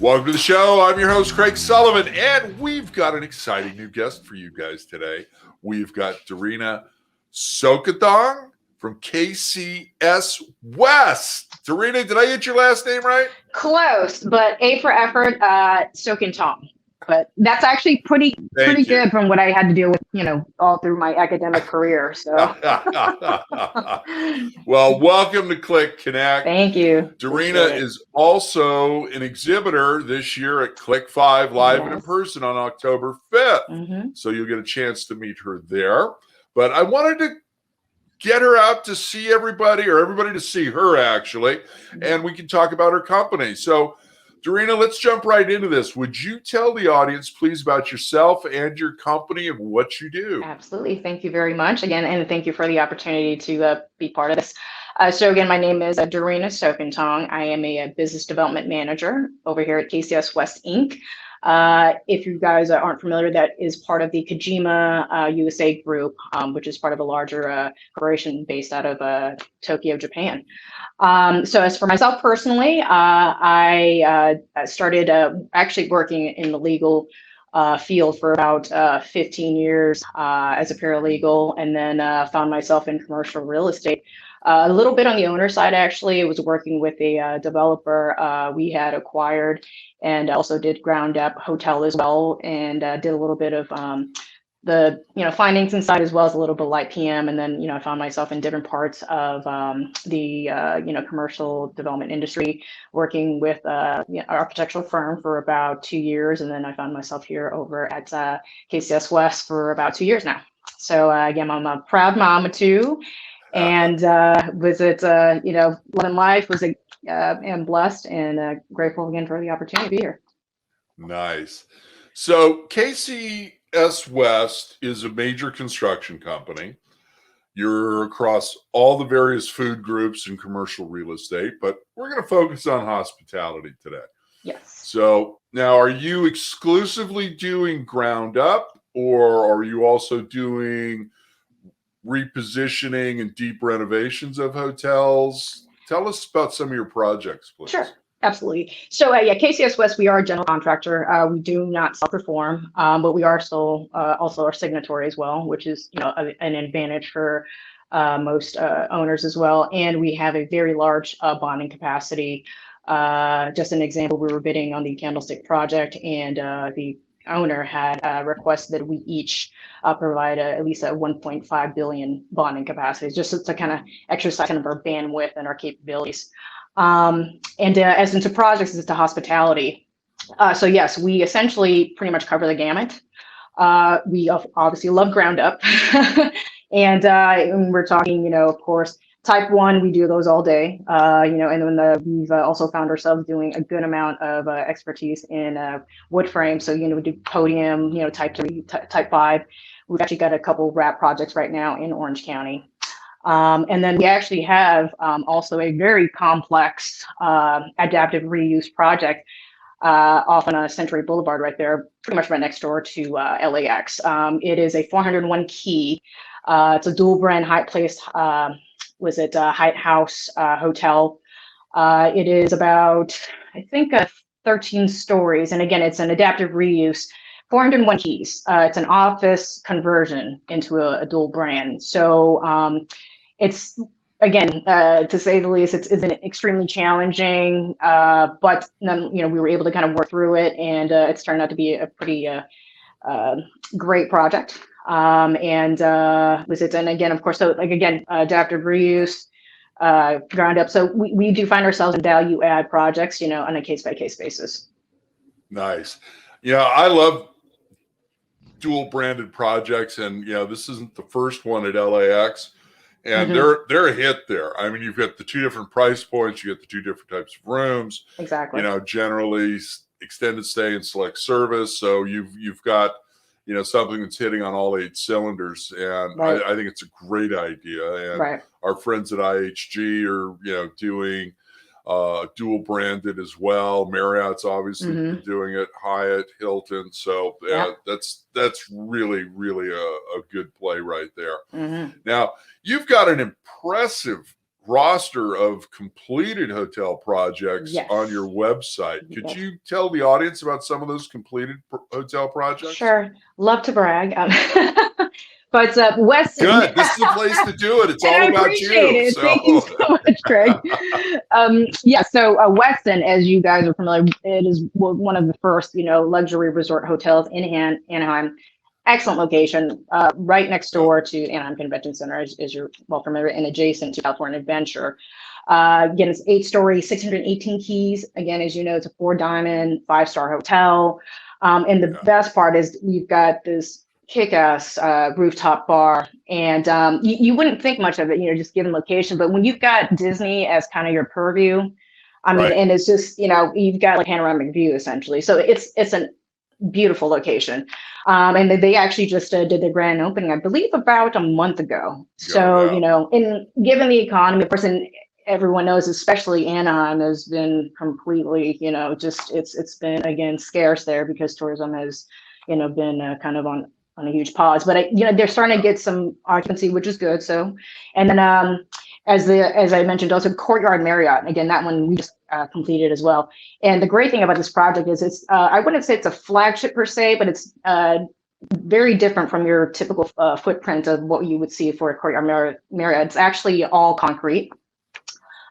Welcome to the show. I'm your host, Craig Sullivan, and we've got an exciting new guest for you guys today. We've got Darina Sokanthong from KCS West. Darina, did I get your last name right? Close, but A for effort, Sokanthong. But that's actually pretty good from what I had to deal with, all through my academic career. So, well, welcome to CLIC Connect. Thank you. Darina is also an exhibitor this year at CLIC 5 live and in person on October 5th. So you'll get a chance to meet her there. But I wanted to get her out to see everybody, or everybody to see her actually, and we can talk about her company. So Darina, let's jump right into this. Would you tell the audience, please, about yourself and your company and what you do? Absolutely. Thank you very much again, and thank you for the opportunity to be part of this. So again, my name is Darina Sokanthong. I am a business development manager over here at KCS West Inc. If you guys aren't familiar, that is part of the Kojima USA group, which is part of a larger corporation based out of Tokyo, Japan. So as for myself personally, I started actually working in the legal field for about 15 years as a paralegal, and then found myself in commercial real estate. A little bit on the owner side, actually. I was working with a developer we had acquired, and also did ground up hotel as well, and did a little bit of the financing side as well as a little bit of light PM, and then I found myself in different parts of the commercial development industry, working with an architectural firm for about 2 years, and then I found myself here over at KCS West for about 2 years now. So again, I'm a proud mama too, and was it loving life, was am blessed and grateful again for the opportunity to be here. Nice. So KCS West is a major construction company. You're across all the various food groups and commercial real estate, but we're going to focus on hospitality today. Yes. So now, are you exclusively doing ground up, or are you also doing repositioning and deep renovations of hotels? Tell us about some of your projects, please. Sure. Absolutely. So KCS West, we are a general contractor. We do not self-perform, but we are still also a signatory as well, which is an advantage for most owners as well. And we have a very large bonding capacity. Just an example, we were bidding on the Candlestick project, and the owner had requested that we each provide at least a 1.5 billion bonding capacity, just to kind of exercise kind of our bandwidth and our capabilities. And as into projects, as to hospitality. So yes, we essentially pretty much cover the gamut. We obviously love ground up, and we're talking, of course, type 1, we do those all day, and then we've also found ourselves doing a good amount of expertise in wood frame. So, we do podium, type 3, type 5. We've actually got a couple wrap projects right now in Orange County. And then we actually have also a very complex adaptive reuse project off on Century Boulevard right there, pretty much right next door to LAX. It is a 401 key. It's a dual brand Hyatt Place, Hyatt House Hotel. It is about, I think, 13 stories. And again, it's an adaptive reuse, 401 keys. It's an office conversion into a dual brand. So it's, again, to say the least, it's extremely challenging, but then, we were able to kind of work through it, and it's turned out to be a pretty great project. And again, of course, so adaptive reuse, ground up. So we do find ourselves in value add projects, on a case by case basis. Nice. I love dual branded projects, and this isn't the first one at LAX. And they're a hit there. I mean, you've got the two different price points, you get the two different types of rooms. Exactly. Generally extended stay and select service. So you've got something that's hitting on all 8 cylinders, and right. I think it's a great idea. And right. Our friends at IHG are doing dual branded as well. Marriott's obviously been doing it, Hyatt, Hilton. So that's really, really a good play right there. Now, you've got an impressive roster of completed hotel projects on your website. Could you tell the audience about some of those completed hotel projects? Sure. Love to brag. But Weston. Good. This is the place to do it. It's all I about appreciate you. it. So. Thank you so much, Craig. Yeah, so Weston, as you guys are familiar, it is one of the first, luxury resort hotels in Anaheim. Excellent location, right next door to Anaheim Convention Center, as you're well familiar, and adjacent to California Adventure. Again, it's 8-story, 618 keys. Again, as you know, it's a 4-diamond, 5-star hotel. And the best part is we've got this kick-ass rooftop bar, and you wouldn't think much of it, just given location. But when you've got Disney as kind of your purview, I mean, and it's just, you've got like panoramic view essentially. So it's a beautiful location. And they actually just did the grand opening, I believe, about a month ago. So, and given the economy, of course, and everyone knows, especially Anaheim has been completely, just it's been again scarce there because tourism has, been kind of on a huge pause. But they're starting to get some occupancy, which is good. So, and then as I mentioned, also Courtyard Marriott. Again, that one we just completed as well. And the great thing about this project is it's I wouldn't say it's a flagship per se, but it's very different from your typical footprint of what you would see for a Courtyard Marriott. It's actually all concrete.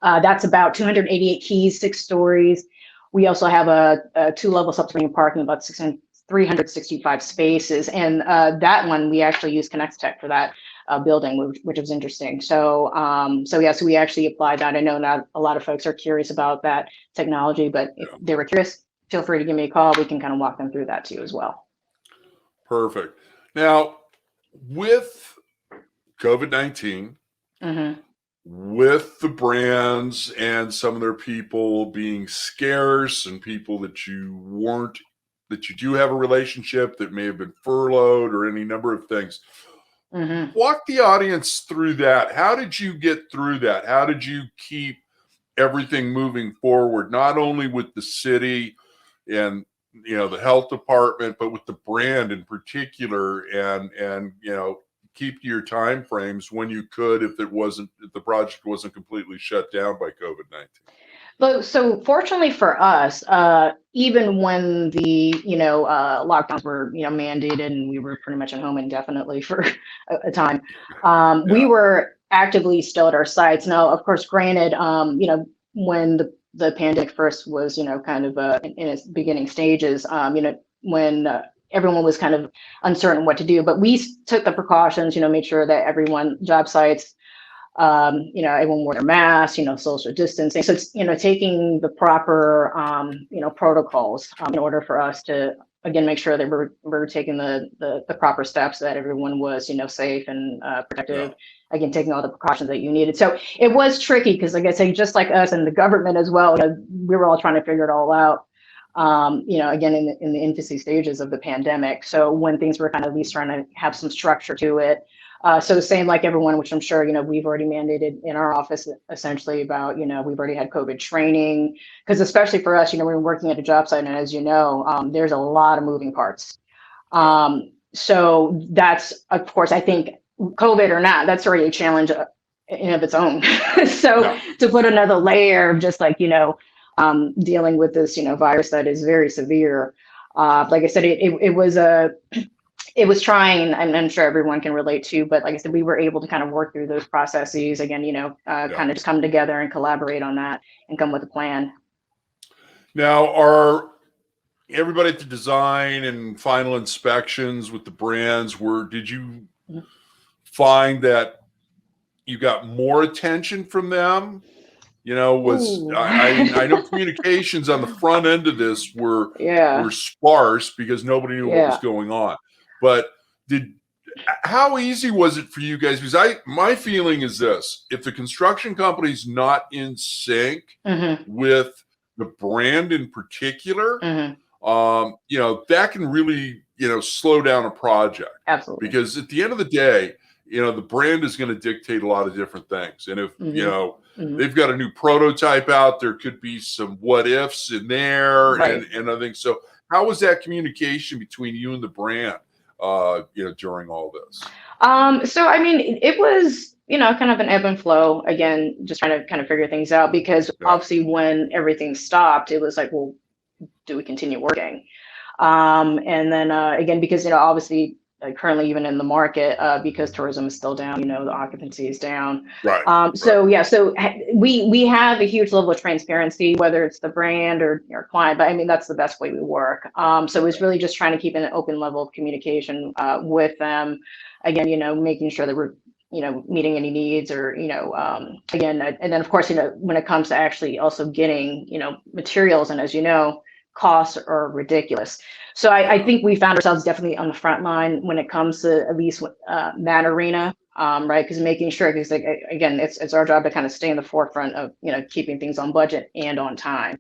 That's about 288 keys, 6 stories. We also have a 2-level subterranean parking, about 365 spaces. And that one, we actually use Connect for that building, which was interesting. So we actually applied that. I know not a lot of folks are curious about that technology, but if they were curious, feel free to give me a call. We can kind of walk them through that too as well. Perfect. Now, with COVID-19, with the brands and some of their people being scarce and people that you do have a relationship that may have been furloughed or any number of things. Walk the audience through that. How did you get through that? How did you keep everything moving forward, not only with the city and the health department, but with the brand in particular, and keep to your time frames when you could, if the project wasn't completely shut down by COVID-19? But so fortunately for us, even when the lockdowns were mandated and we were pretty much at home indefinitely for a time, we were actively still at our sites. Now, of course, granted, when the pandemic first was kind of in its beginning stages, when everyone was kind of uncertain what to do, but we took the precautions, made sure that job sites, everyone wore their masks, social distancing. So it's, taking the proper, protocols in order for us to, again, make sure that we're taking the proper steps, that everyone was, safe and protective. Again, taking all the precautions that you needed. So it was tricky because, like I say, just like us and the government as well, we were all trying to figure it all out. Again, in the infancy stages of the pandemic. So when things were kind of at least trying to have some structure to it. So the same like everyone, which I'm sure, we've already mandated in our office essentially about, we've already had COVID training, because especially for us, we're working at a job site. And as you know, there's a lot of moving parts. So that's, of course, I think COVID or not, that's already a challenge in of its own. So to put another layer of just like, dealing with this, virus that is very severe. Like I said, it was trying, and I'm sure everyone can relate to, but like I said, we were able to kind of work through those processes again, kind of just come together and collaborate on that and come with a plan. Now, are everybody at the design and final inspections with the brands, did you find that you got more attention from them? I know communications on the front end of this were sparse because nobody knew what was going on. But how easy was it for you guys? Because my feeling is this: if the construction company's not in sync with the brand in particular, that can really, slow down a project. Absolutely. Because at the end of the day, the brand is going to dictate a lot of different things. And if, they've got a new prototype out, there could be some what ifs in there and other things. So how was that communication between you and the brand, during all this? So, I mean, it was kind of an ebb and flow. Again, just trying to kind of figure things out because obviously when everything stopped, it was like, well, do we continue working? And then again, because obviously currently even in the market, because tourism is still down, the occupancy is down. Right. So yeah, so we have a huge level of transparency, whether it's the brand or your client, but I mean that's the best way we work. So it's really just trying to keep an open level of communication with them. Again, making sure that we're meeting any needs or, again, and then of course, when it comes to actually also getting, materials, and as costs are ridiculous. So I think we found ourselves definitely on the front line when it comes to at least that arena, right? Because making sure, because like, again, it's our job to kind of stay in the forefront of keeping things on budget and on time.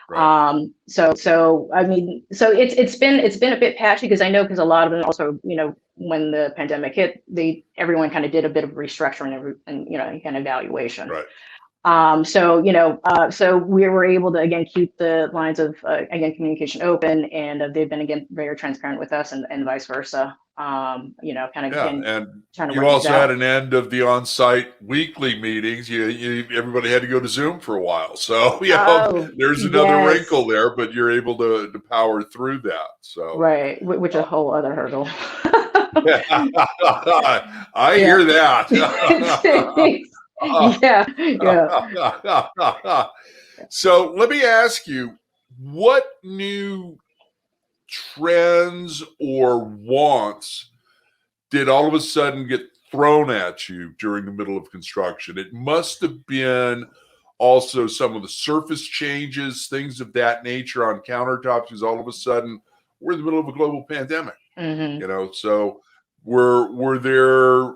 Right. So I mean, so it's been a bit patchy because I know because a lot of them also when the pandemic hit, everyone kind of did a bit of restructuring and kind of evaluation. Right. So we were able to again keep the lines of again communication open, and they've been again very transparent with us, and vice versa. Kind of again, and trying to you work also things out. had an end of the on-site weekly meetings. Everybody had to go to Zoom for a while, so there's another wrinkle there, but you're able to power through that. So right, which is a whole other hurdle. I hear that. Yeah. So let me ask you, what new trends or wants did all of a sudden get thrown at you during the middle of construction? It must have been also some of the surface changes, things of that nature on countertops, because all of a sudden we're in the middle of a global pandemic. So were there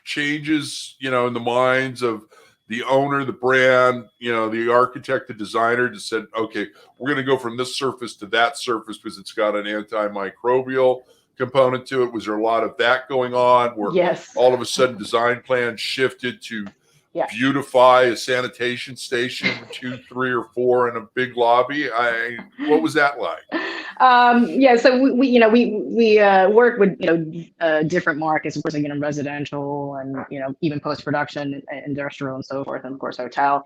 changes, in the minds of the owner, the brand, the architect, the designer, just said, okay, we're going to go from this surface to that surface because it's got an antimicrobial component to it? Was there a lot of that going on where all of a sudden design plans shifted to beautify a sanitation station, 2, 3, or 4 in a big lobby? What was that like? So we work with different markets, of course, again, residential and even post-production, industrial, and so forth, and of course hotel.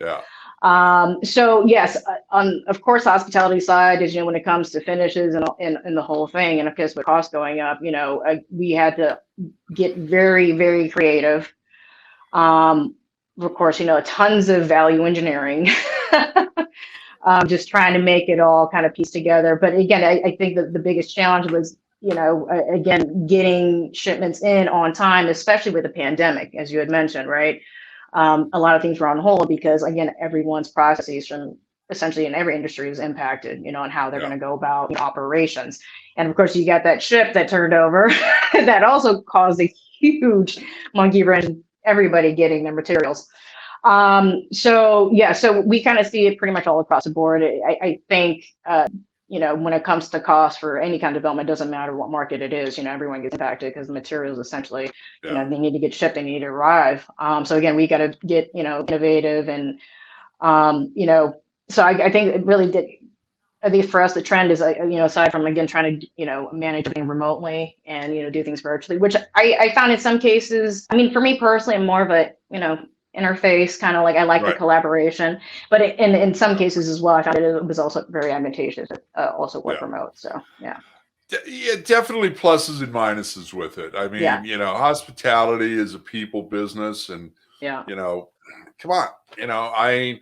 So yes, on of course hospitality side is when it comes to finishes and the whole thing, and of course with cost going up, we had to get very, very creative. Of course, tons of value engineering. Just trying to make it all kind of piece together. But again, I think that the biggest challenge was, again, getting shipments in on time, especially with the pandemic, as you had mentioned, right? A lot of things were on hold because, again, everyone's processes from essentially in every industry is impacted, on how they're going to go about operations. And of course, you got that ship that turned over that also caused a huge monkey wrench, everybody getting their materials. So we kind of see it pretty much all across the board. I think, when it comes to cost for any kind of development, it doesn't matter what market it is, everyone gets impacted because the materials essentially, they need to get shipped, they need to arrive. So again, we got to get, innovative and, so I think it really did, at least for us, the trend is, aside from, again, trying to, manage everything remotely and, do things virtually, which I found in some cases, I mean, for me personally, I'm more of a, interface kind of like I like the collaboration, but in some cases as well, I found it was also very advantageous to also work remote. So definitely pluses and minuses with it. I mean, hospitality is a people business, and come on,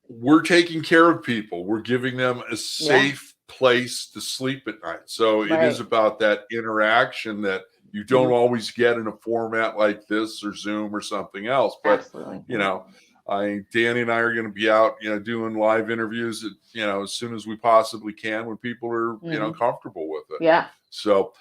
we're taking care of people. We're giving them a safe place to sleep at night. So it is about that interaction that you don't always get in a format like this or Zoom or something else. But, Danny and I are going to be out, doing live interviews, as soon as we possibly can when people are, comfortable with it. Yeah. So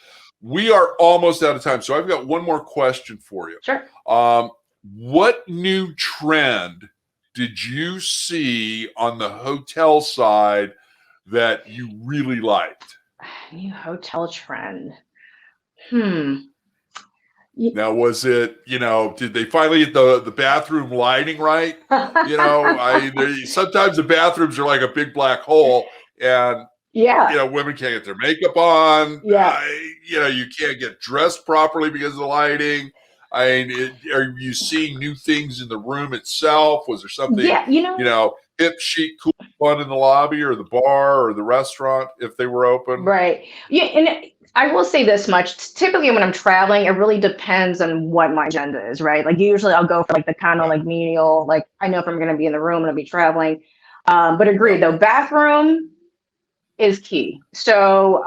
we are almost out of time. So I've got one more question for you. Sure. What new trend did you see on the hotel side that you really liked? New hotel trend. Now, was it, did they finally get the bathroom lighting right? Sometimes the bathrooms are like a big black hole, and women can't get their makeup on. You can't get dressed properly because of the lighting. I mean, are you seeing new things in the room itself? Was there something, Yeah, hip, chic, cool, fun in the lobby or the bar or the restaurant if they were open? right. Yeah, and I will say this much. Typically, when I'm traveling, it really depends on what my agenda is, right? Like usually I'll go for like the kind of like menial, like I know if I'm going to be in the room and I'll be traveling. But agreed though, bathroom is key. So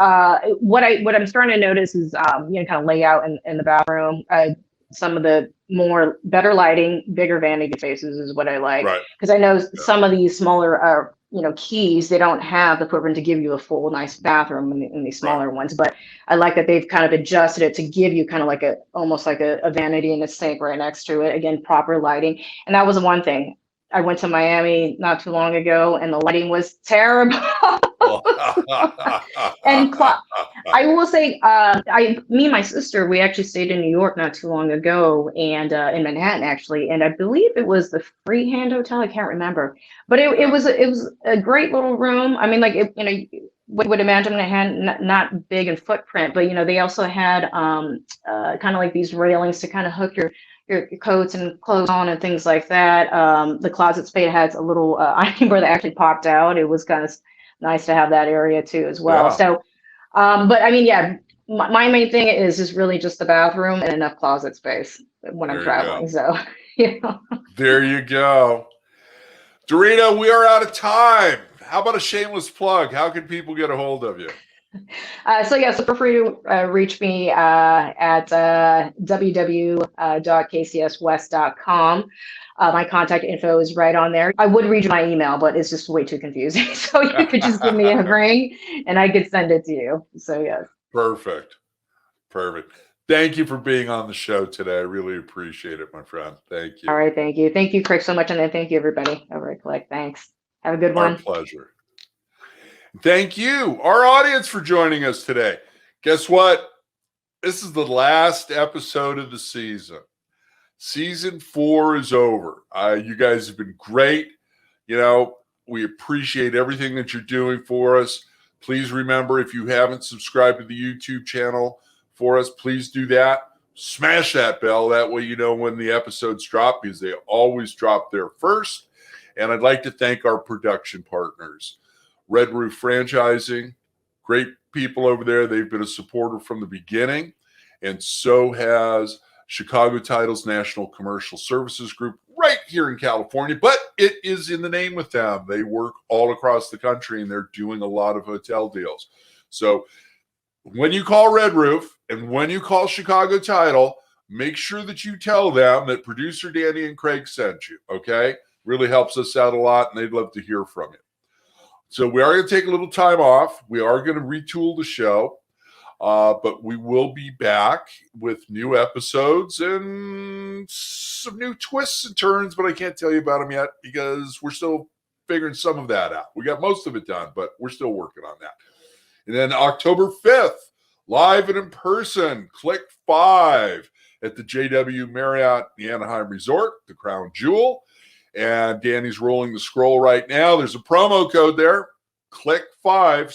what I'm starting to notice is kind of layout in the bathroom. Some of the better lighting, bigger vanity faces is what I like, Right. because I know some of these smaller keys, they don't have the footprint to give you a full nice bathroom in these smaller ones. But I like that they've kind of adjusted it to give you kind of like almost like a vanity and a sink right next to it. Again, proper lighting, and that was one thing. I went to Miami not too long ago, and the lighting was terrible. And I will say, me and my sister, we actually stayed in New York not too long ago, and in Manhattan actually, and I believe it was the Freehand Hotel. I can't remember, but it was a great little room. I mean, like would imagine Manhattan not big in footprint, but they also had kind of like these railings to kind of hook your coats and clothes on and things like that. The closet space had a little ironing board that actually popped out. It was kind of nice to have that area too as well. So, but I mean, yeah, my main thing is just really just the bathroom and enough closet space when I'm traveling. So, There you go. Darina, we are out of time. How about a shameless plug? How can people get a hold of you? So feel free to reach me at www.kcswest.com. My contact info is right on there. I would read you my email, but it's just way too confusing. So you could just give me a ring and I could send it to you. So yes. Perfect. Thank you for being on the show today. I really appreciate it, my friend. Thank you. All right. Thank you. Thank you, Craig, so much. And then thank you, everybody over at CLIC. Thanks. Have a good one. Our pleasure. Thank you, our audience, for joining us today. Guess what? This is the last episode of the season. Season 4 is over. You guys have been great. We appreciate everything that you're doing for us. Please remember, if you haven't subscribed to the YouTube channel for us, please do that. Smash that bell. That way you know when the episodes drop, because they always drop there first. And I'd like to thank our production partners. Red Roof Franchising, great people over there. They've been a supporter from the beginning. And so has Chicago Titles National Commercial Services Group right here in California. But it is in the name with them. They work all across the country, and they're doing a lot of hotel deals. So when you call Red Roof and when you call Chicago Title, make sure that you tell them that producer Danny and Craig sent you, okay? Really helps us out a lot, and they'd love to hear from you. So we are going to take a little time off. We are going to retool the show, but we will be back with new episodes and some new twists and turns, but I can't tell you about them yet because we're still figuring some of that out. We got most of it done, but we're still working on that. And then October 5th, live and in person, CLIC 5 at the JW Marriott, the Anaheim Resort, the Crown Jewel. And Danny's rolling the scroll right now. There's a promo code there, CLIC5,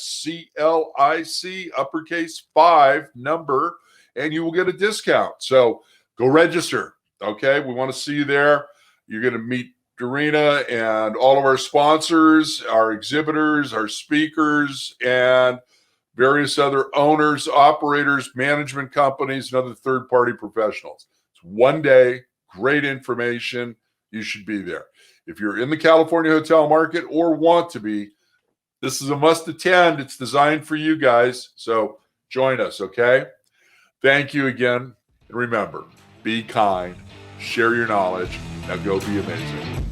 CLIC, uppercase 5 number, and you will get a discount. So go register, okay? We want to see you there. You're going to meet Darina and all of our sponsors, our exhibitors, our speakers, and various other owners, operators, management companies, and other third-party professionals. It's one day, great information. You should be there. If you're in the California hotel market or want to be, this is a must attend. It's designed for you guys. So join us, okay? Thank you again. And remember, be kind, share your knowledge. Now go be amazing.